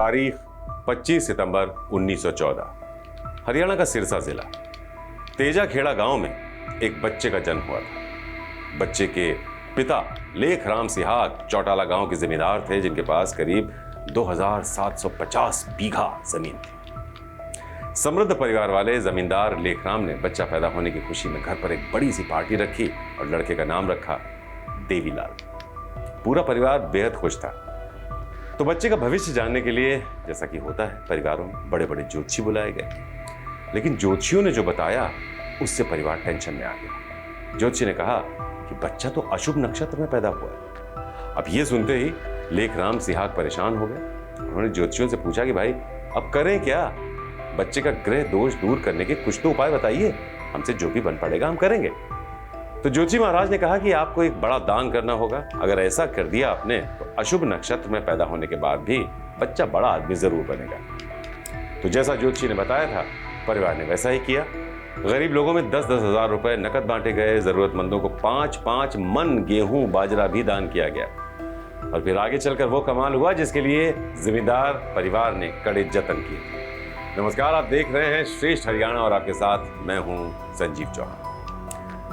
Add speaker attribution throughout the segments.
Speaker 1: तारीख 25 सितंबर 1914, हरियाणा का सिरसा जिला तेजा खेड़ा गांव में एक बच्चे का जन्म हुआ था। बच्चे के पिता लेखराम सिहाग चौटाला गांव के जमींदार थे, जिनके पास करीब 2750 बीघा जमीन थी। समृद्ध परिवार वाले जमींदार लेखराम ने बच्चा पैदा होने की खुशी में घर पर एक बड़ी सी पार्टी रखी और लड़के का नाम रखा देवीलाल। पूरा परिवार बेहद खुश था। तो बच्चे का भविष्य जानने के लिए, जैसा कि होता है परिवारों में, बड़े बड़े ज्योतिषी बुलाए गए। लेकिन ज्योतिषियों ने जो बताया उससे परिवार टेंशन में आ गया। ज्योतिषी ने कहा कि बच्चा तो अशुभ नक्षत्र में पैदा हुआ है। अब ये सुनते ही लेखराम सिहाग परेशान हो गए। उन्होंने ज्योतिषियों से पूछा कि भाई अब करें क्या? बच्चे का ग्रह दोष दूर करने के कुछ तो उपाय बताइए, हमसे जो भी बन पड़ेगा हम करेंगे। तो ज्योतिषी महाराज ने कहा कि आपको एक बड़ा दान करना होगा। अगर ऐसा कर दिया आपने तो अशुभ नक्षत्र में पैदा होने के बाद भी बच्चा बड़ा आदमी जरूर बनेगा। तो जैसा ज्योतिषी ने बताया था, परिवार ने वैसा ही किया। गरीब लोगों में 10-10 हजार रुपए नकद बांटे गए। जरूरतमंदों को 5-5 मन गेहूं बाजरा भी दान किया गया। और फिर आगे चलकर वो कमाल हुआ जिसके लिए जिम्मेदार परिवार ने कड़े जतन किए। नमस्कार, आप देख रहे हैं श्रेष्ठ हरियाणा और आपके साथ मैं हूं संजीव चौहान।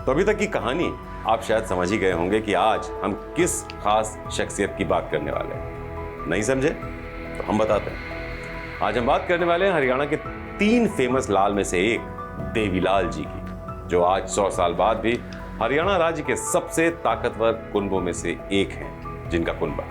Speaker 1: तो अभी तक की कहानी आप शायद समझ ही गए होंगे कि आज हम किस खास शख्सियत की बात करने वाले हैं। नहीं समझे तो हम बताते हैं। आज हम बात करने वाले हैं हरियाणा के 3 फेमस लाल में से एक देवीलाल जी की, जो आज 100 साल बाद भी हरियाणा राज्य के सबसे ताकतवर कुनबों में से एक हैं, जिनका कुनबा।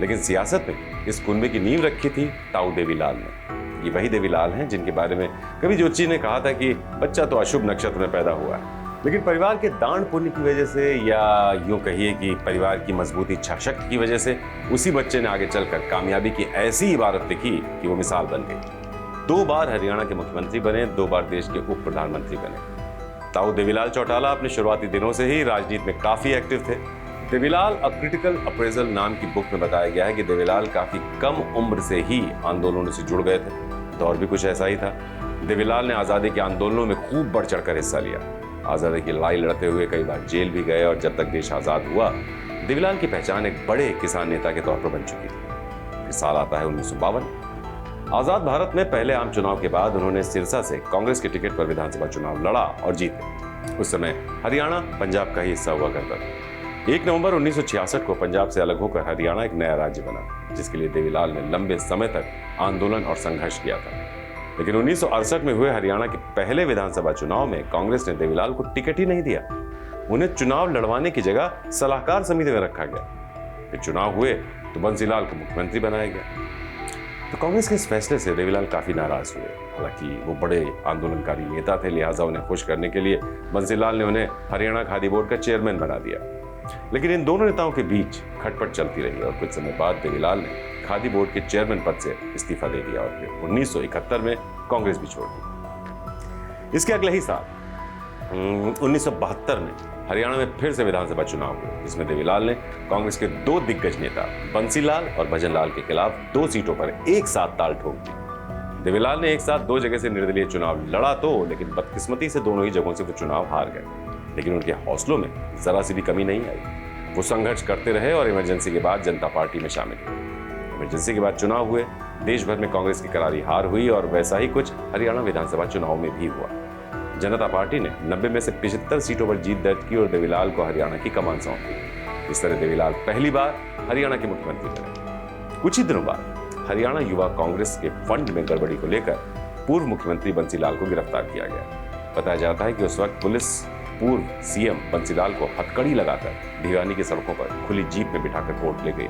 Speaker 1: लेकिन सियासत में इस कुनबे की नींव रखी थी ताऊ देवीलाल ने। ये वही देवीलाल हैं जिनके बारे में कभी ज्योतिषी ने कहा था कि बच्चा तो अशुभ नक्षत्र में पैदा हुआ है। लेकिन परिवार के दान पुण्य की वजह से, या यूं कहिए कि परिवार की मजबूत इच्छा शक्ति की वजह से, उसी बच्चे ने आगे चलकर कामयाबी की ऐसी इबारत लिखी कि वो मिसाल बन गई। 2 बार हरियाणा के मुख्यमंत्री बने, 2 बार देश के उप प्रधानमंत्री बने। ताऊ देवीलाल चौटाला अपने शुरुआती दिनों से ही राजनीति में काफी एक्टिव थे। देवीलाल अ क्रिटिकल अप्रेजल नाम की बुक में बताया गया है कि देवीलाल काफी कम उम्र से ही आंदोलनों से जुड़ गए थे। दौर भी कुछ ऐसा ही था। देवीलाल ने आजादी के आंदोलनों में खूब बढ़ चढ़कर हिस्सा लिया। आजादी की लड़ाई लड़ते हुए कई बार जेल भी गए और जब तक देश आजाद हुआ, देवीलाल की पहचान एक बड़े किसान नेता के तौर पर बन चुकी थी। फिर साल आता है 1952। आजाद भारत में पहले आम चुनाव के बाद उन्होंने सिरसा से कांग्रेस के टिकट पर विधानसभा चुनाव लड़ा और जीते। उस समय हरियाणा पंजाब का ही हिस्सा हुआ करता था। 1 नवंबर 1966 को पंजाब से अलग होकर हरियाणा एक नया राज्य बना, जिसके लिए देवीलाल ने लंबे समय तक आंदोलन और संघर्ष किया था। लेकिन 1968 में हुए हरियाणा के पहले विधानसभा चुनाव में कांग्रेस ने देवीलाल को टिकट ही नहीं दिया। उन्हें चुनाव लड़वाने की जगह सलाहकार समिति में रखा गया। फिर चुनाव हुए तो बंसीलाल को मुख्यमंत्री बनाया गया। तो कांग्रेस के इस फैसले से देवीलाल काफी नाराज हुए। हालांकि वो बड़े आंदोलनकारी नेता थे, लिहाजा उन्हें खुश करने के लिए बंसीलाल ने उन्हें हरियाणा खादी बोर्ड का चेयरमैन बना दिया। लेकिन इन दोनों नेताओं के बीच खटपट चलती रही और कुछ समय बाद देवीलाल ने खादी बोर्ड के चेयरमैन पद से इस्तीफा दे दिया और फिर 1971 में कांग्रेस भी छोड़ दी। इसके अगले ही साल 1972 में हरियाणा में फिर से विधानसभा चुनाव हुए, जिसमें देवीलाल ने कांग्रेस के 2 दिग्गज नेता बंसीलाल और भजनलाल के खिलाफ 2 सीटों पर एक साथ ताल ठोक दी। देवीलाल ने एक साथ 2 जगह से निर्दलीय चुनाव लड़ा तो, लेकिन बदकिस्मती से दोनों ही जगहों से वो चुनाव हार गए। लेकिन उनके हौसलों में जरा सी भी कमी नहीं आई। वो संघर्ष करते रहे और इमरजेंसी के बाद जनता पार्टी में शामिल हुए। इमरजेंसी के बाद चुनाव हुए, देश भर में कांग्रेस की करारी हार हुई और वैसा ही कुछ हरियाणा विधानसभा चुनाव में भी हुआ। जनता पार्टी ने 90 में से 75 सीटों पर जीत दर्ज की और देवीलाल को हरियाणा की कमान सौंप दी। इस तरह देवीलाल पहली बार हरियाणा के मुख्यमंत्री बने। कुछ ही दिनों बाद हरियाणा युवा कांग्रेस के फंड में गड़बड़ी को लेकर पूर्व मुख्यमंत्री बंसीलाल को गिरफ्तार किया गया। बताया जाता है कि उस वक्त पुलिस पूर्व सीएम बंसीलाल को हथकड़ी लगाकर भिवानी की सड़कों पर खुली जीप में बिठाकर कोर्ट ले गई।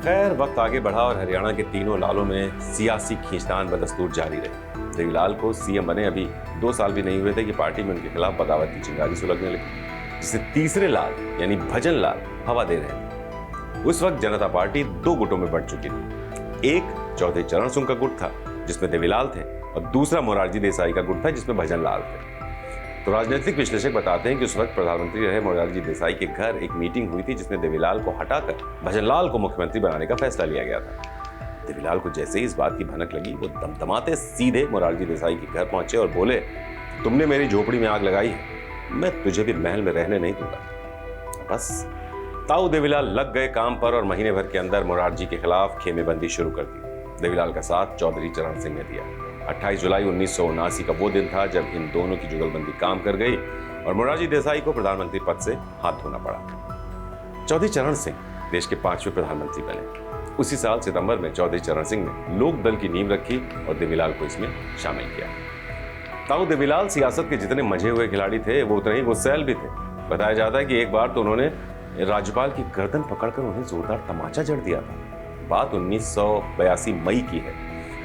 Speaker 1: खैर, वक्त आगे बढ़ा और हरियाणा के तीनों लालों में सियासी खींचतान बदस्तूर जारी रही। देवीलाल को सीएम बने अभी 2 साल भी नहीं हुए थे कि पार्टी में उनके खिलाफ बगावत की चिंगारी सुलगने लगी, जिससे तीसरे लाल यानी भजनलाल हवा दे रहे थे। उस वक्त जनता पार्टी 2 गुटों में बढ़ चुकी थी। एक चौधरी चरण सिंह का गुट था, जिसमें देवीलाल थे, और दूसरा मोरारजी देसाई का गुट था, जिसमें भजनलाल थे। तो राजनीतिक विश्लेषक बताते हैं कि उस वक्त प्रधानमंत्री रहे मोरारजी देसाई के घर एक मीटिंग हुई थी, जिसमें देवीलाल को हटाकर भजनलाल को मुख्यमंत्री बनाने का फैसला लिया गया था। देवीलाल को जैसे ही इस बात की भनक लगी, वो दमदमाते सीधे मोरारजी देसाई के घर पहुंचे और बोले, तुमने मेरी झोपड़ी में आग लगाई है, मैं तुझे भी महल में रहने नहीं दूंगा। बस ताऊ देवीलाल लग गए काम पर और महीने भर के अंदर मोरारजी के खिलाफ खेमेबंदी शुरू कर दी। देवीलाल का साथ चौधरी चरण सिंह ने दिया। 28 जुलाई 1979 का वो दिन था जब इन दोनों की जुगलबंदी काम कर गई और मोरारजी देसाई को प्रधानमंत्री पद से हाथ धोना पड़ा। चौधरी चरण सिंह देश के 5वें प्रधानमंत्री बने। उसी साल सितंबर में चौधरी चरण सिंह ने लोक दल की नींव रखी और देवीलाल को इसमें शामिल किया। ताऊ देवीलाल सियासत के जितने मजे हुए खिलाड़ी थे वो उतने ही गुस्सैल भी थे। बताया जाता है कि एक बार तो उन्होंने राज्यपाल की गर्दन पकड़कर उन्हें जोरदार तमाचा जड़ दिया था। बात 1982 मई की है।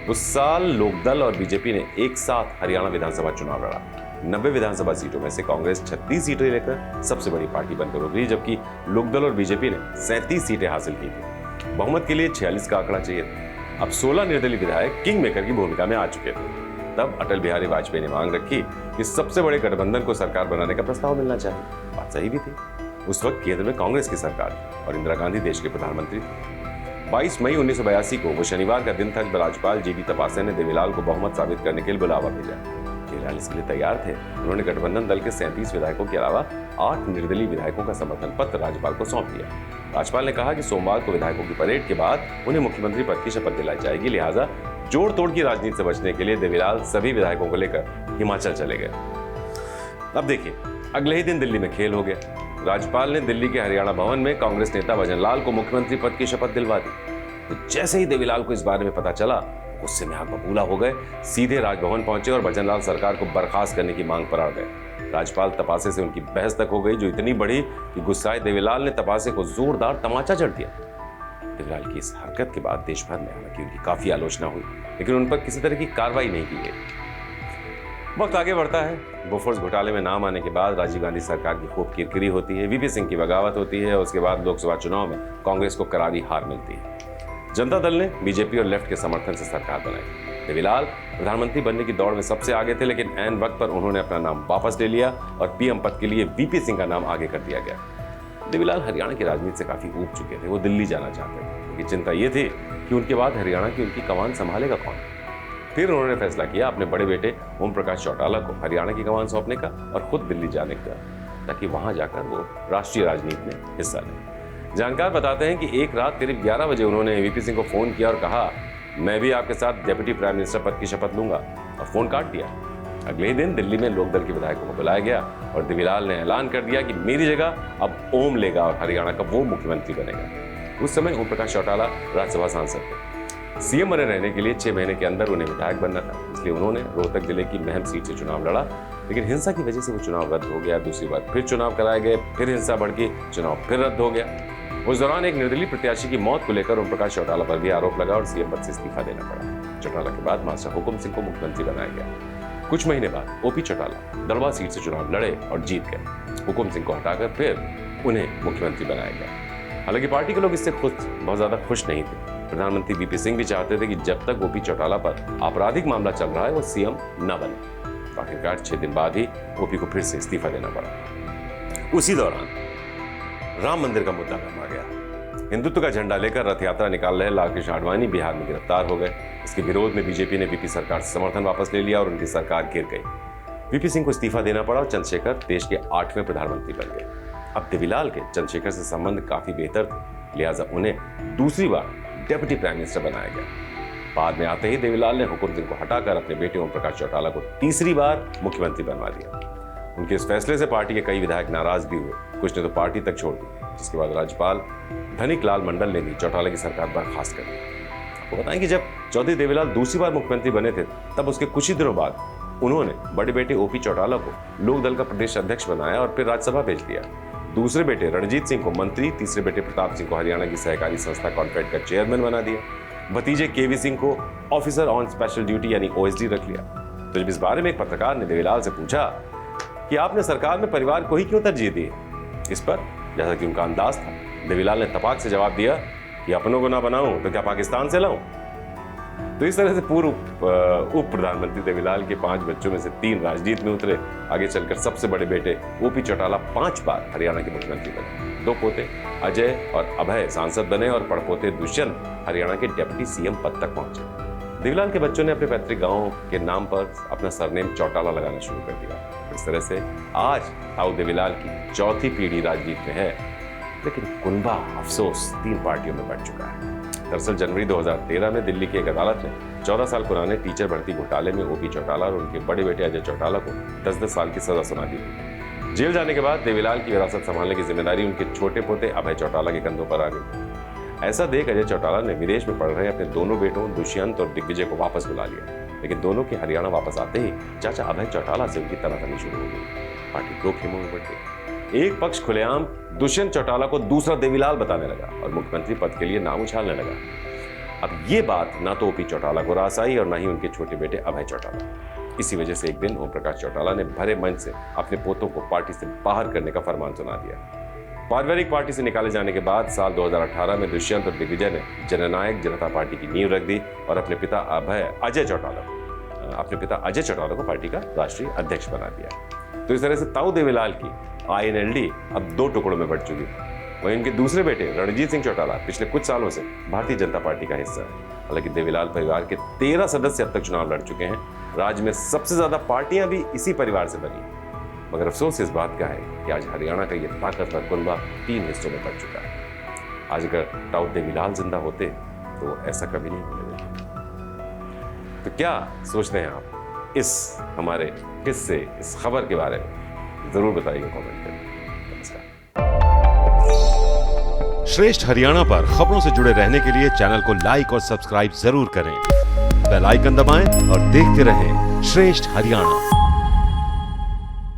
Speaker 1: उस साल लोकदल और बीजेपी ने एक साथ हरियाणा विधानसभा चुनाव लड़ा। 90 विधानसभा सीटों में से कांग्रेस 36 सीटें लेकर सबसे बड़ी पार्टी बनकर उभरी, जबकि लोकदल और बीजेपी ने 37 सीटें हासिल की थी। बहुमत के लिए 46 का आंकड़ा चाहिए था। अब 16 निर्दलीय विधायक किंग मेकर की भूमिका में आ चुके थे। तब अटल बिहारी वाजपेयी ने मांग रखी कि सबसे बड़े गठबंधन को सरकार बनाने का प्रस्ताव मिलना चाहिए। बात सही भी थी। उस वक्त केंद्र में कांग्रेस की सरकार थी और इंदिरा गांधी देश के प्रधानमंत्री थे। 22 मई 1982 को वो शनिवार का दिन था जब राज्यपाल जीवी तपासे ने देवीलाल को बहुमत साबित करने के लिए बुलावा भेजा। देवीलाल इसके लिए तैयार थे। उन्होंने गठबंधन दल के 37 विधायकों के अलावा 8 निर्दलीय विधायकों का समर्थन पत्र राज्यपाल को सौंप दिया। राज्यपाल ने कहा कि सोमवार को विधायकों की परेड के बाद उन्हें मुख्यमंत्री पद की शपथ दिलाई जाएगी, लिहाजा जोड़ तोड़ की राजनीति से बचने के लिए देवीलाल सभी विधायकों को लेकर हिमाचल चले गए। अब देखिए, अगले ही दिन दिल्ली में खेल हो गया। राज्यपाल ने दिल्ली के हरियाणा भवन में कांग्रेस नेता भजनलाल को मुख्यमंत्री पद की शपथ दिलवा दी। तो जैसे ही देवीलाल को इस बारे में पता चला, गुस्से में आग बबूला हो गए। सीधे राजभवन पहुंचे और भजनलाल सरकार को बर्खास्त करने की मांग पर अड़ गए। राज्यपाल तपासे से उनकी बहस तक हो गई, जो इतनी बड़ी कि गुस्साए देवीलाल ने तपासे को जोरदार तमाचा जड़ दिया। देवीलाल की इस हरकत के बाद देश भर में हालांकि उनकी काफी आलोचना हुई, लेकिन उन पर किसी तरह की कार्रवाई नहीं की गई। वक्त आगे बढ़ता है। बोफोर्स घोटाले में नाम आने के बाद राजीव गांधी सरकार की खूब किरकिरी होती है। वीपी सिंह की बगावत होती है। उसके बाद लोकसभा चुनाव में कांग्रेस को करारी हार मिलती है। जनता दल ने बीजेपी और लेफ्ट के समर्थन से सरकार बनाई। देवीलाल प्रधानमंत्री बनने की दौड़ में सबसे आगे थे, लेकिन ऐन वक्त पर उन्होंने अपना नाम वापस ले लिया और पीएम पद के लिए वीपी सिंह का नाम आगे कर दिया गया। देवीलाल हरियाणा की राजनीति से काफी ऊब चुके थे। वो दिल्ली जाना चाहते थे। उनकी चिंता ये थी कि उनके बाद हरियाणा की उनकी कमान संभालेगा कौन। फिर उन्होंने फैसला किया अपने बड़े बेटे ओम प्रकाश चौटाला को हरियाणा की कमान सौंपने का और खुद दिल्ली जाने का, ताकि वहां जाकर वो राष्ट्रीय राजनीति में हिस्सा लें। जानकार बताते हैं कि एक रात करीब 11 बजे उन्होंने वीपी सिंह को फोन किया और कहा, मैं भी आपके साथ डिप्टी प्राइम मिनिस्टर पद की शपथ लूंगा, और फोन काट दिया। अगले ही दिन दिल्ली में लोकदल के विधायकों को बुलाया गया और देवीलाल ने ऐलान कर दिया कि मेरी जगह अब ओम लेगा और हरियाणा का वो मुख्यमंत्री बनेगा। उस समय ओम प्रकाश चौटाला राज्यसभा सांसद थे। सीएम बने रहने के लिए 6 महीने के अंदर उन्हें विधायक बनना था, इसलिए उन्होंने रोहतक जिले की महम सीट से चुनाव लड़ा, लेकिन हिंसा की वजह से वो चुनाव रद्द हो गया। दूसरी बार फिर चुनाव कराए गए, फिर हिंसा भड़की, चुनाव फिर रद्द हो गया। उस दौरान एक निर्दलीय प्रत्याशी की मौत को लेकर ओम प्रकाश चौटाला पर भी आरोप लगा और सीएम पद से इस्तीफा देना पड़ा। चौटाला के बाद मास्टर हुकुम सिंह को मुख्यमंत्री बनाया गया। कुछ महीने बाद ओपी चौटाला दड़वा सीट से चुनाव लड़े और जीत गए। हुकुम सिंह को हटाकर फिर उन्हें मुख्यमंत्री बनाया गया। हालांकि पार्टी के लोग इससे बहुत ज्यादा खुश नहीं थे। प्रधानमंत्री वीपी सिंह भी चाहते थे कि जब तक ओपी चौटाला पर आपराधिक मामला चल रहा है वो सीएम न बने। आखिरकार 6 दिन बाद ही ओपी को फिर से इस्तीफा देना पड़ा। उसी दौरान राम मंदिर का मुद्दा गर्मा गया। हिंदुत्व का झंडा लेकर रथ यात्रा निकाल रहे लालकृष्ण आडवाणी बिहार में गिरफ्तार हो गए। इसके विरोध में बीजेपी ने वीपी सरकार से समर्थन वापस ले लिया और उनकी सरकार गिर गई। वीपी सिंह को इस्तीफा देना पड़ा और चंद्रशेखर देश के 8वें प्रधानमंत्री बन गए। अब देवीलाल के चंद्रशेखर से संबंध काफी बेहतर थे, लिहाजा उन्हें दूसरी बार डिप्टी प्राइम मिनिस्टर बनाया गया। बाद में आते ही देवीलाल ने हुकुम सिंह को हटाकर अपने बेटे ओम प्रकाश चौटाला को तीसरी बार मुख्यमंत्री बनवा दिया। उनके इस फैसले से पार्टी के कई विधायक नाराज भी हुए, कुछ ने तो पार्टी तक छोड़ दी, जिसके बाद राज्यपाल धनिक लाल मंडल ने भी चौटाला की सरकार बर्खास्त कर दी। आपको बताएं कि जब चौधरी देवीलाल दूसरी बार मुख्यमंत्री बने थे, तब उसके कुछ ही दिनों बाद उन्होंने बड़े बेटे ओपी चौटाला को लोकदल का प्रदेश अध्यक्ष बनाया और फिर राज्यसभा भेज दिया। दूसरे बेटे रणजीत सिंह को मंत्री, तीसरे बेटे प्रताप सिंह को हरियाणा की सहकारी संस्था कॉन्फेड का चेयरमैन बना दिया। भतीजे केवी सिंह को ऑफिसर ऑन स्पेशल ड्यूटी यानी ओएसडी रख लिया। तो जब इस बारे में एक पत्रकार ने देवीलाल से पूछा कि आपने सरकार में परिवार को ही क्यों तरजीह दी, इस पर जैसा कि उनका अंदाज था, देवीलाल ने तपाक से जवाब दिया कि अपनों को ना बनाऊं तो क्या पाकिस्तान से लाऊं। तो इस तरह से पूर्व उप प्रधानमंत्री देवीलाल के 5 बच्चों में से 3 राजनीति में उतरे। आगे चलकर सबसे बड़े बेटे ओपी चौटाला 5 बार हरियाणा के मुख्यमंत्री बने। 2 पोते अजय और अभय सांसद बने और पड़पोते दुष्यंत हरियाणा के डिप्टी सीएम पद तक पहुंचे। देवीलाल के बच्चों ने अपने पैतृक गांव के नाम पर अपना सरनेम चौटाला लगाना शुरू कर दिया। इस तरह से आज ताऊ देवीलाल की चौथी पीढ़ी राजनीति में है, लेकिन कुनबा अफसोस 3 पार्टियों में बढ़ चुका है। दरअसल जनवरी 2013 में दिल्ली की एक अदालत ने 14 साल पुराने टीचर भर्ती घोटाले में ओपी चौटाला और उनके बड़े बेटे अजय चौटाला को 10-10 साल की सजा सुना दी। जेल जाने के बाद देवीलाल की विरासत संभालने की जिम्मेदारी उनके छोटे पोते अभय चौटाला के कंधों पर आ गई। ऐसा देख अजय चौटाला ने विदेश में पढ़ रहे अपने दोनों बेटों दुष्यंत और दिग्विजय को वापस बुला लिया, लेकिन दोनों के हरियाणा वापस आते ही चाचा अभय चौटाला से उनकी तनातनी शुरू हो गई। पार्टी दो खेमों में बढ़ गई। एक पक्ष खुलेआम दुष्यंत चौटाला को दूसरा देवीलाल बताने लगा और मुख्यमंत्री पद के लिए नाम उछालने लगा। अब ये बात ना तो ओपी चौटाला को रास आई और ना ही उनके छोटे बेटे अभय चौटाला। इसी वजह से एक दिन ओम प्रकाश चौटाला ने भरे मंच से अपने पोतों को पार्टी से बाहर करने का फरमान सुना दिया। पारिवारिक पार्टी से निकाले जाने के बाद साल 2018 में दुष्यंत और दिग्विजय ने जननायक जनता पार्टी की नींव रख दी और अपने पिता अजय चौटाला को पार्टी का राष्ट्रीय अध्यक्ष बना दिया। तो इस तरह से ताऊ देवीलाल की INLD अब 2 टुकड़ों में बढ़ चुकी है। वहीं उनके दूसरे बेटे रणजीत सिंह चौटाला पिछले कुछ सालों से भारतीय जनता पार्टी का हिस्सा है। हालांकि देवीलाल परिवार के 13 सदस्य अब तक चुनाव लड़ चुके हैं। राज्य में सबसे ज्यादा पार्टियां भी इसी परिवार से बनी, मगर अफसोस इस बात का है कि आज हरियाणा का ये ताकतवर कुनबा 3 हिस्सों में बढ़ चुका है। आज अगर ताऊ देवीलाल जिंदा होते तो ऐसा कभी नहीं होने देते। तो क्या सोचते हैं आप इस हमारे किस्से, इस खबर के बारे में? जरूर बताइएगा कमेंट करके। नमस्कार। श्रेष्ठ हरियाणा पर खबरों से जुड़े रहने के लिए चैनल को लाइक और सब्सक्राइब जरूर करें। बेल आइकन दबाएं और देखते रहें श्रेष्ठ हरियाणा।